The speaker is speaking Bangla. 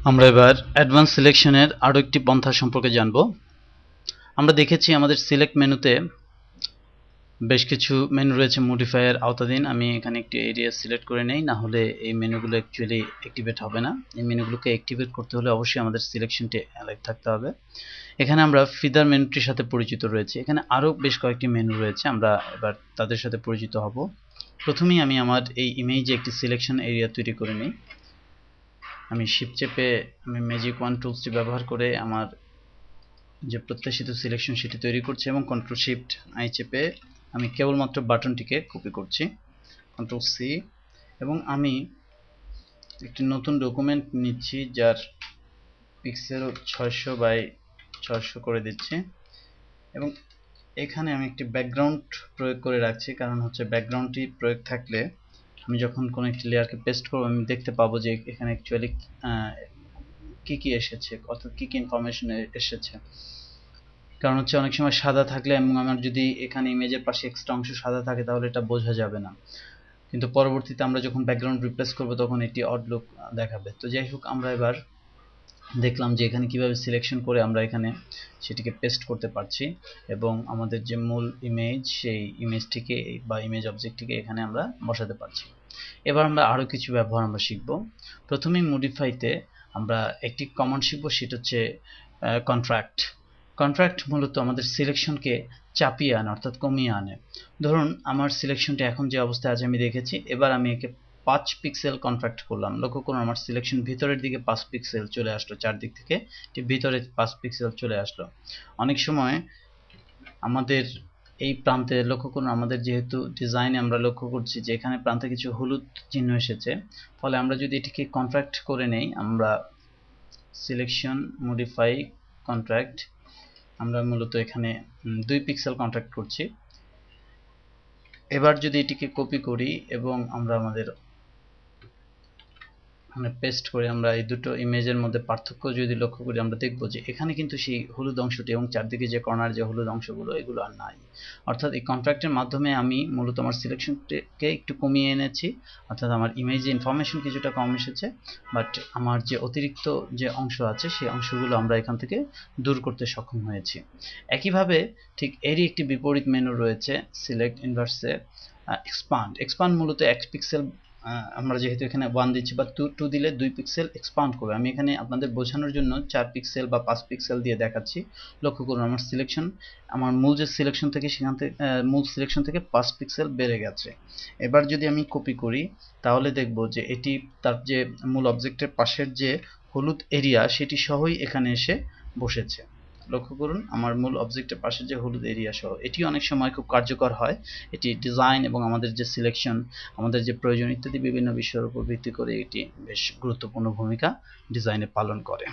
আমরা এবার অ্যাডভান্স সিলেকশনের আরো একটি পন্থা সম্পর্কে জানব। আমরা দেখেছি আমাদের সিলেক্ট মেনুতে বেশ কিছু মেনু রয়েছে মডিফায়ার আওতাধীন। আমি এখানে একটি এরিয়া সিলেক্ট করে নেই, না হলে এই মেনুগুলো অ্যাকচুয়ালি অ্যাক্টিভেট হবে না। এই মেনুগুলোকে অ্যাক্টিভেট করতে হলে অবশ্যই আমাদের সিলেকশনটি অ্যালাইভ থাকতে হবে। এখানে আমরা ফিদার মেনুটির সাথে পরিচিত রয়েছে। এখানে আরো বেশ কয়েকটি মেনু রয়েছে, আমরা এবার তাদের সাথে পরিচিত হব। প্রথমেই আমি আমার এই ইমেজে একটি সিলেকশন এরিয়া তৈরি করে নিই। আমি শিফট চেপে আমি ম্যাজিক ওয়ান টুলসটি ব্যবহার করে আমার যে প্রত্যাশিত সিলেকশন সেটি তৈরি করছি এবং কন্ট্রোল শিফট আই চেপে আমি কেবলমাত্র বাটনটিকে কপি করছি, কন্ট্রোল সি, এবং আমি একটি নতুন ডকুমেন্ট নিচ্ছি যার পিক্সেল 600 বাই 600 করে দিচ্ছি এবং এখানে আমি একটি ব্যাকগ্রাউন্ড প্রয়োগ করে রাখছি। কারণ হচ্ছে ব্যাকগ্রাউন্ডটি প্রয়োগ থাকলে আমি যখন কোনো একটি লেয়ারকে পেস্ট করব আমি দেখতে পাবো যে এখানে অ্যাকচুয়ালি কি এসেছে, অর্থাৎ কি ইনফরমেশন এসেছে। কারণ হচ্ছে অনেক সময় সাদা থাকলে এবং আমার যদি এখানে ইমেজের পাশে এক্সট্রা অংশ সাদা থাকে তাহলে এটা বোঝা যাবে না, কিন্তু পরবর্তীতে আমরা যখন ব্যাকগ্রাউন্ড রিপ্লেস করব তখন এটি অড লুক দেখাবে। তো যাই হোক, আমরা এবার দেখলাম যে এখানে কিভাবে সিলেকশন করে আমরা এখানে সেটিকে পেস্ট করতে পারছি এবং আমাদের যে মূল ইমেজ সেই ইমেজটিকে বা ইমেজ অবজেক্টটিকে এখানে আমরা বসাতে পারছি। এবার আমরা আরো কিছু ব্যবহার আমরা শিখব। প্রথমেই মডিফাইতে আমরা একটি কমান্ড শিখব, সেটা হচ্ছে কন্ট্রাক্ট। কন্ট্রাক্ট মূলত আমাদের সিলেকশনকে চাপিয়ে আনে, অর্থাৎ কমিয়ে আনে। ধরুন আমার সিলেকশনটি এখন যে অবস্থায় আছে আমি দেখেছি, এবার আমি একে 5 পিক্সেল কন্ট্রাক্ট করলাম। লক্ষ্য করুন আমার সিলেকশন ভিতরের দিকে 5 পিক্সেল চলে আসলো, চারদিক থেকে ভিতরে 5 পিক্সেল চলে আসলো। অনেক সময় আমাদের এই প্রান্তে লক্ষ্য করুন, আমাদের যেহেতু ডিজাইনে আমরা লক্ষ্য করছি যে এখানে প্রান্তে কিছু হলুদ চিহ্ন এসেছে, ফলে আমরা যদি এটিকে কন্ট্রাক্ট করে নেই, আমরা সিলেকশন মডিফাই কন্ট্রাক্ট, আমরা মূলত এখানে 2 পিক্সেল কন্ট্রাক্ট করছি। এবার যদি এটিকে কপি করি এবং আমরা আমাদের পেস্ট করে আমরা এই দুটো ইমেজের মধ্যে পার্থক্য যদি লক্ষ্য করি, আমরা দেখব যে এখানে কিন্তু সেই হলুদ অংশটি এবং চারদিকে যে কর্নার যে হলুদ অংশগুলো এগুলো আর নাই। অর্থাৎ এই কন্ট্রাক্টের মাধ্যমে আমি মূলত আমার সিলেকশনকে একটু কমিয়ে এনেছি, অর্থাৎ আমার ইমেজে ইনফরমেশন কিছুটা কম এসেছে, বাট আমার যে অতিরিক্ত যে অংশ আছে সেই অংশগুলো আমরা এখান থেকে দূর করতে সক্ষম হয়েছি। একইভাবে ঠিক এরই একটি বিপরীত মেনু রয়েছে সিলেক্ট ইনভার্সে এক্সপান্ড। এক্সপান্ড মূলত 1 পিক্সেল, আমরা যেহেতু এখানে 1 দিচ্ছি বা 2 দিলে 2 পিক্সেল এক্সপান্ড করবে। আমি এখানে আপনাদের বোঝানোর জন্য 4 পিক্সেল বা 5 পিক্সেল দিয়ে দেখাচ্ছি। লক্ষ্য করুন আমার সিলেকশন, আমার মূল যে সিলেকশন থেকে সেখান থেকে মূল সিলেকশন থেকে 5 পিক্সেল বেড়ে গেছে। এবার যদি আমি কপি করি তাহলে দেখব যে এটি তার যে মূল অবজেক্টের পাশের যে হলুদ এরিয়া সেটি সহই এখানে এসে বসেছে। লক্ষ্য করুন আমার মূল অবজেক্টের পাশে যে হলুদ এরিয়া সহ, এটি অনেক সময় খুব কার্যকর হয়। এটি ডিজাইন এবং আমাদের যে সিলেকশন, আমাদের যে প্রয়োজন ইত্যাদি বিভিন্ন বিষয়ের উপর ভিত্তি করে এটি বেশ গুরুত্বপূর্ণ ভূমিকা ডিজাইনে পালন করে।